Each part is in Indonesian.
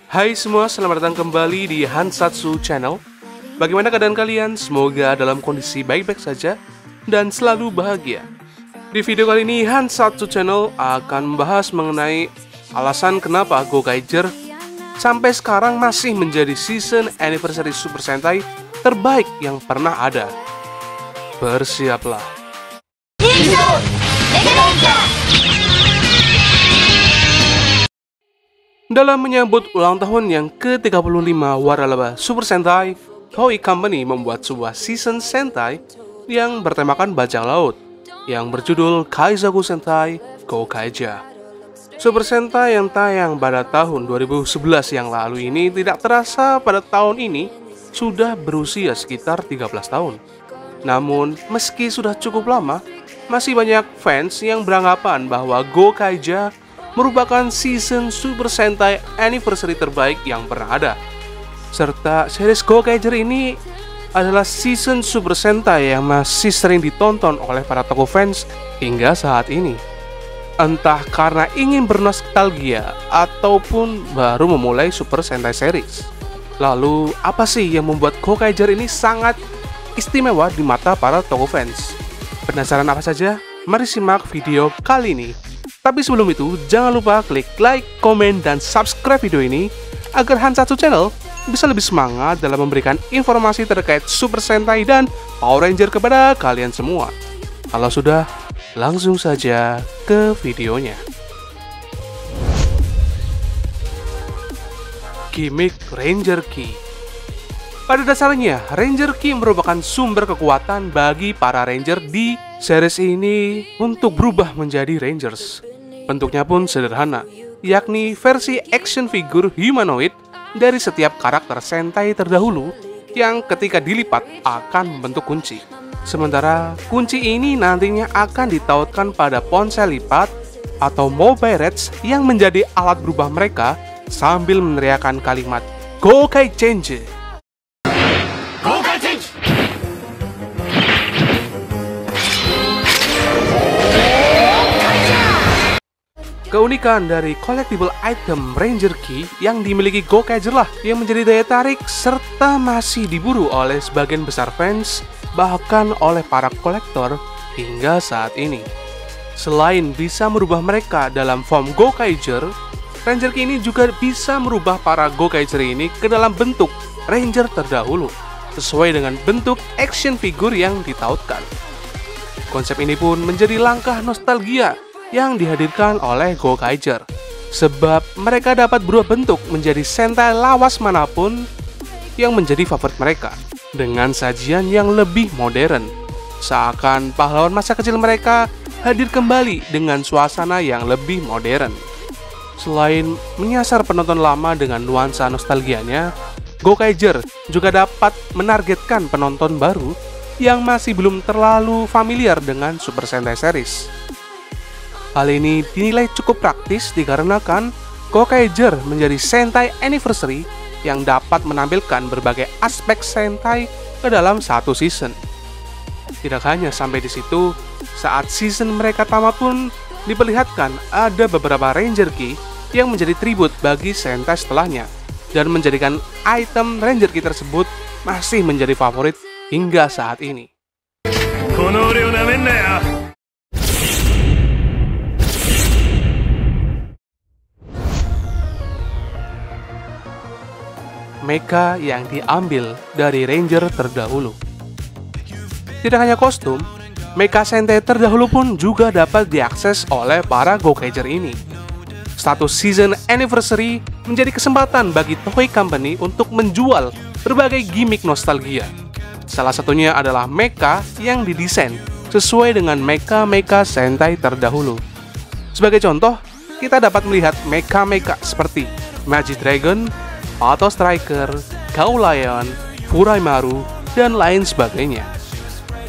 Hai semua, selamat datang kembali di Hansatsu Channel. Bagaimana keadaan kalian? Semoga dalam kondisi baik-baik saja dan selalu bahagia. Di video kali ini, Hansatsu Channel akan membahas mengenai alasan kenapa Gokaiger sampai sekarang masih menjadi season anniversary Super Sentai terbaik yang pernah ada. Bersiaplah. Dalam menyambut ulang tahun yang ke-35 waralaba Super Sentai, Toei Company membuat sebuah season Sentai yang bertemakan bajak laut yang berjudul Kaizoku Sentai Gokaiger. Super Sentai yang tayang pada tahun 2011 yang lalu ini tidak terasa pada tahun ini sudah berusia sekitar 13 tahun. Namun, meski sudah cukup lama, masih banyak fans yang beranggapan bahwa Gokaiger merupakan season Super Sentai anniversary terbaik yang pernah ada. Serta series Gokaiger ini adalah season Super Sentai yang masih sering ditonton oleh para tokoh fans hingga saat ini. Entah karena ingin bernostalgia ataupun baru memulai Super Sentai series. Lalu, apa sih yang membuat Gokaiger ini sangat istimewa di mata para tokoh fans? Penasaran apa saja? Mari simak video kali ini. Tapi sebelum itu, jangan lupa klik like, komen, dan subscribe video ini agar Hansatsu Channel bisa lebih semangat dalam memberikan informasi terkait Super Sentai dan Power Ranger kepada kalian semua. Kalau sudah, langsung saja ke videonya. Gimmick Ranger Key. Pada dasarnya, Ranger Key merupakan sumber kekuatan bagi para Ranger di series ini untuk berubah menjadi Rangers. Bentuknya pun sederhana, yakni versi action figure humanoid dari setiap karakter Sentai terdahulu yang ketika dilipat akan membentuk kunci. Sementara kunci ini nantinya akan ditautkan pada ponsel lipat atau mobile reds yang menjadi alat berubah mereka sambil meneriakkan kalimat Gokai Change. Gokai Change. Keunikan dari collectible item Ranger Key yang dimiliki Gokaiger lah yang menjadi daya tarik serta masih diburu oleh sebagian besar fans, bahkan oleh para kolektor hingga saat ini. Selain bisa merubah mereka dalam form Gokaiger, Ranger Key ini juga bisa merubah para Gokaiger ini ke dalam bentuk Ranger terdahulu, sesuai dengan bentuk action figure yang ditautkan. Konsep ini pun menjadi langkah nostalgia yang dihadirkan oleh Gokaiger, sebab mereka dapat berubah bentuk menjadi Sentai lawas manapun yang menjadi favorit mereka dengan sajian yang lebih modern, seakan pahlawan masa kecil mereka hadir kembali dengan suasana yang lebih modern. Selain menyasar penonton lama dengan nuansa nostalgianya, Gokaiger juga dapat menargetkan penonton baru yang masih belum terlalu familiar dengan Super Sentai series. Hal ini dinilai cukup praktis dikarenakan Gokaiger menjadi Sentai anniversary yang dapat menampilkan berbagai aspek Sentai ke dalam satu season. Tidak hanya sampai di situ, saat season mereka tamat pun diperlihatkan ada beberapa Ranger Key yang menjadi tribut bagi Sentai setelahnya dan menjadikan item Ranger Key tersebut masih menjadi favorit hingga saat ini. Mecha yang diambil dari Ranger terdahulu. Tidak hanya kostum, Mecha Sentai terdahulu pun juga dapat diakses oleh para Gokaiger ini. Status season anniversary menjadi kesempatan bagi Toei Company untuk menjual berbagai gimmick nostalgia. Salah satunya adalah mecha yang didesain sesuai dengan mecha Sentai terdahulu. Sebagai contoh, kita dapat melihat mecha seperti Magic Dragon, Pato Striker, Gao Lion, Furaimaru, dan lain sebagainya.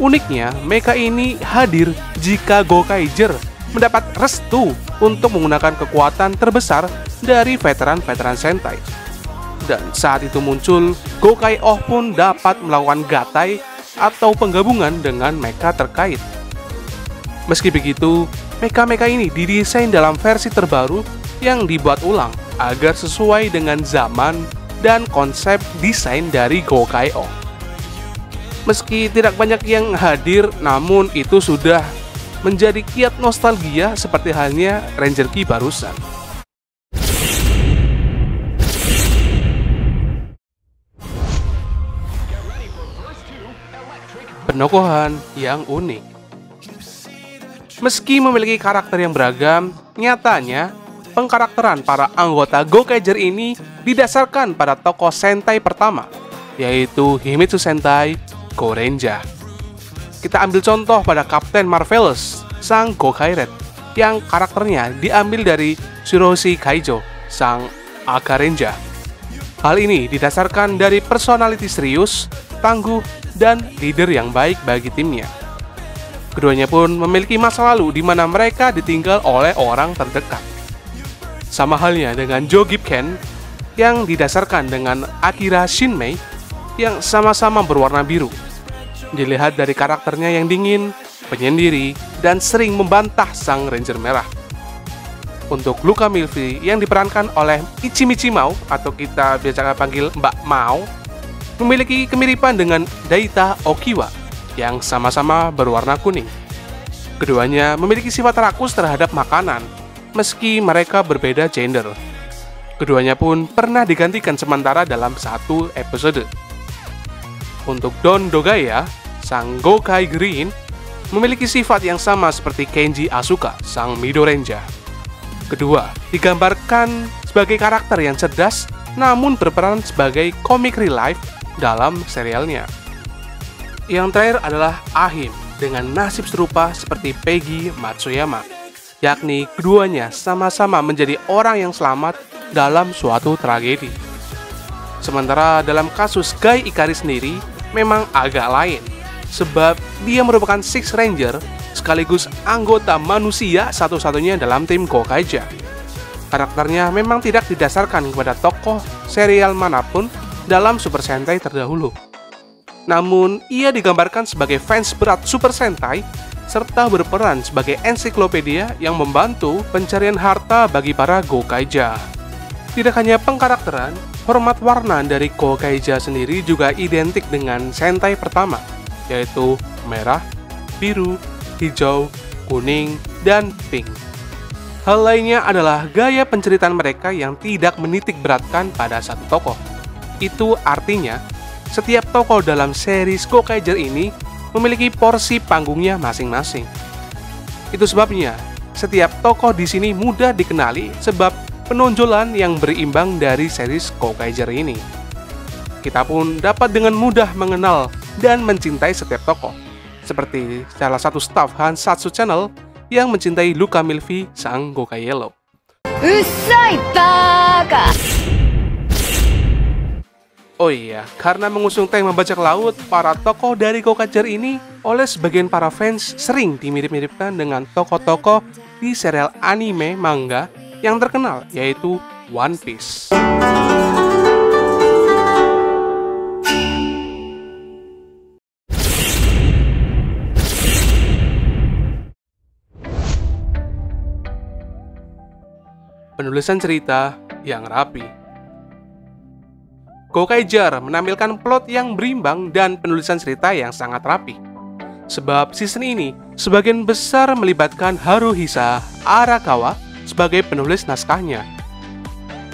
Uniknya, mecha ini hadir jika Gokaiger mendapat restu untuk menggunakan kekuatan terbesar dari veteran-veteran Sentai. Dan saat itu muncul, Gokai Oh pun dapat melakukan gatai atau penggabungan dengan mecha terkait. Meski begitu, mecha ini didesain dalam versi terbaru yang dibuat ulang agar sesuai dengan zaman dan konsep desain dari Gokaiger. Meski tidak banyak yang hadir, namun itu sudah menjadi kiat nostalgia seperti halnya Ranger Key barusan. Penokohan yang unik. Meski memiliki karakter yang beragam, nyatanya pengkarakteran para anggota Gokaiger ini didasarkan pada tokoh Sentai pertama, yaitu Himitsu Sentai Gorenja. Kita ambil contoh pada Kapten Marvelous, sang Gokaired, yang karakternya diambil dari Shiroshi Kaijo, sang Akarenja. Hal ini didasarkan dari personality serius, tangguh, dan leader yang baik bagi timnya. Keduanya pun memiliki masa lalu di mana mereka ditinggal oleh orang terdekat. Sama halnya dengan Joe Gibken yang didasarkan dengan Akira Shinmei yang sama-sama berwarna biru. Dilihat dari karakternya yang dingin, penyendiri, dan sering membantah sang Ranger Merah. Untuk Luka Milfi yang diperankan oleh Ichimichi Mao atau kita biasa panggil Mbak Mao, memiliki kemiripan dengan Daita Okiwa yang sama-sama berwarna kuning. Keduanya memiliki sifat rakus terhadap makanan, meski mereka berbeda gender. Keduanya pun pernah digantikan sementara dalam satu episode. Untuk Don Dogaya, sang Gokai Green, memiliki sifat yang sama seperti Kenji Asuka, sang Midorenja. Kedua, digambarkan sebagai karakter yang cerdas, namun berperan sebagai comic relief dalam serialnya. Yang terakhir adalah Ahim, dengan nasib serupa seperti Peggy Matsuyama, yakni keduanya sama-sama menjadi orang yang selamat dalam suatu tragedi. Sementara dalam kasus Gai Ikari sendiri memang agak lain, sebab dia merupakan Six Ranger sekaligus anggota manusia satu-satunya dalam tim Gokaiger. Karakternya memang tidak didasarkan kepada tokoh serial manapun dalam Super Sentai terdahulu. Namun, ia digambarkan sebagai fans berat Super Sentai serta berperan sebagai ensiklopedia yang membantu pencarian harta bagi para Gokaiger. Tidak hanya pengkarakteran, format warna dari Gokaiger sendiri juga identik dengan Sentai pertama, yaitu merah, biru, hijau, kuning, dan pink. Hal lainnya adalah gaya penceritaan mereka yang tidak menitik beratkan pada satu tokoh. Itu artinya, setiap tokoh dalam series Gokaiger ini memiliki porsi panggungnya masing-masing. Itu sebabnya, setiap tokoh di sini mudah dikenali sebab penonjolan yang berimbang dari series Gokaiger ini. Kita pun dapat dengan mudah mengenal dan mencintai setiap tokoh, seperti salah satu staf Hansatsu Channel yang mencintai Luka Milfi, sang Gokai Yellow. Usai baka! Oh iya, karena mengusung tema bajak laut, para tokoh dari Gokaiger ini oleh sebagian para fans sering dimirip-miripkan dengan tokoh-tokoh di serial anime manga yang terkenal, yaitu One Piece. Penulisan cerita yang rapi. Gokaiger menampilkan plot yang berimbang dan penulisan cerita yang sangat rapi. Sebab season ini sebagian besar melibatkan Haruhisa Arakawa sebagai penulis naskahnya.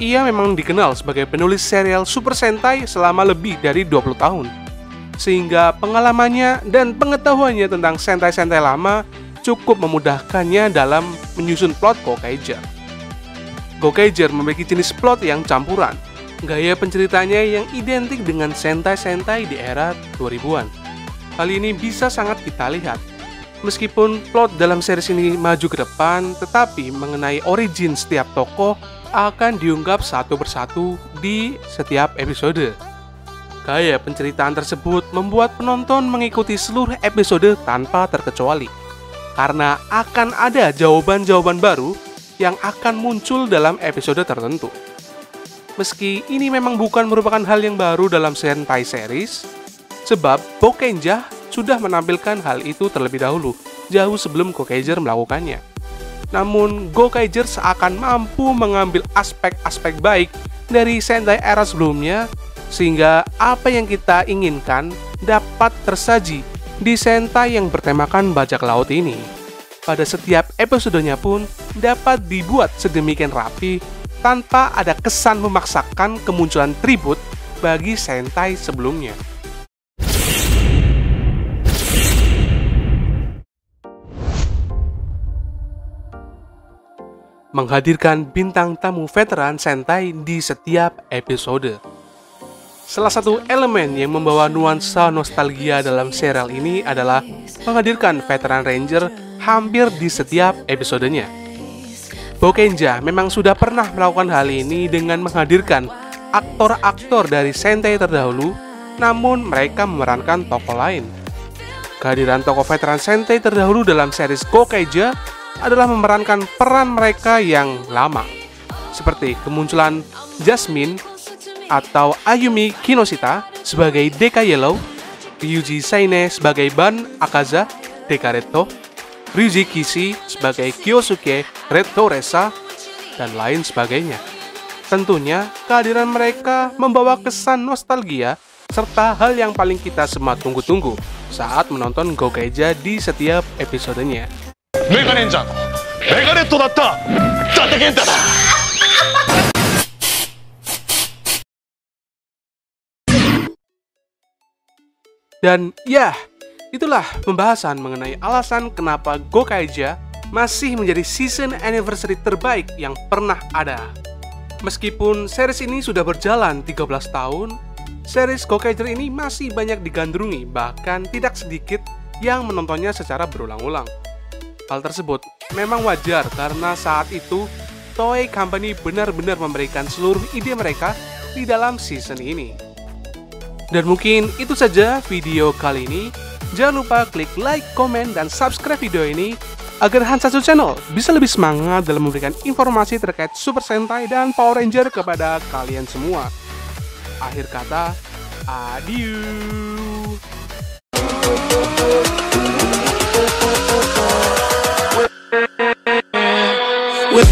Ia memang dikenal sebagai penulis serial Super Sentai selama lebih dari 20 tahun. Sehingga pengalamannya dan pengetahuannya tentang Sentai-Sentai lama cukup memudahkannya dalam menyusun plot Gokaiger. Gokaiger memiliki jenis plot yang campuran, gaya penceritanya yang identik dengan Sentai-Sentai di era 2000-an. Hal ini bisa sangat kita lihat. Meskipun plot dalam series ini maju ke depan, tetapi mengenai origin setiap tokoh akan diungkap satu persatu di setiap episode. Gaya penceritaan tersebut membuat penonton mengikuti seluruh episode tanpa terkecuali, karena akan ada jawaban-jawaban baru yang akan muncul dalam episode tertentu. Meski ini memang bukan merupakan hal yang baru dalam Sentai series, sebab Bokkenja sudah menampilkan hal itu terlebih dahulu, jauh sebelum Gokaiger melakukannya. Namun, Gokaiger seakan mampu mengambil aspek-aspek baik dari Sentai era sebelumnya, sehingga apa yang kita inginkan dapat tersaji di Sentai yang bertemakan bajak laut ini. Pada setiap episodenya pun dapat dibuat sedemikian rapi tanpa ada kesan memaksakan kemunculan tribut bagi Sentai sebelumnya. Menghadirkan bintang tamu veteran Sentai di setiap episode. Salah satu elemen yang membawa nuansa nostalgia dalam serial ini adalah menghadirkan veteran ranger hampir di setiap episodenya. Boukenja memang sudah pernah melakukan hal ini dengan menghadirkan aktor-aktor dari Sentai terdahulu, namun mereka memerankan tokoh lain. Kehadiran tokoh veteran Sentai terdahulu dalam series Gokaiger adalah memerankan peran mereka yang lama, seperti kemunculan Jasmine atau Ayumi Kinoshita sebagai Deka Yellow, Ryuji Saine sebagai Ban Akaza Deka Retto, Ryuji Kishi sebagai Kyosuke Retto Resa, dan lain sebagainya. Tentunya, kehadiran mereka membawa kesan nostalgia serta hal yang paling kita semua tunggu-tunggu saat menonton Gokaiger di setiap episodenya. Mega Ninja, Mega Retto datta, Tate Genta da! Dan ya, itulah pembahasan mengenai alasan kenapa Gokaiger masih menjadi season anniversary terbaik yang pernah ada. Meskipun series ini sudah berjalan 13 tahun, series Gokaiger ini masih banyak digandrungi, bahkan tidak sedikit yang menontonnya secara berulang-ulang. Hal tersebut memang wajar karena saat itu Toei Company benar-benar memberikan seluruh ide mereka di dalam season ini. Dan mungkin itu saja video kali ini. Jangan lupa klik like, komen, dan subscribe video ini agar Hansatsu Channel bisa lebih semangat dalam memberikan informasi terkait Super Sentai dan Power Ranger kepada kalian semua. Akhir kata, adieu. With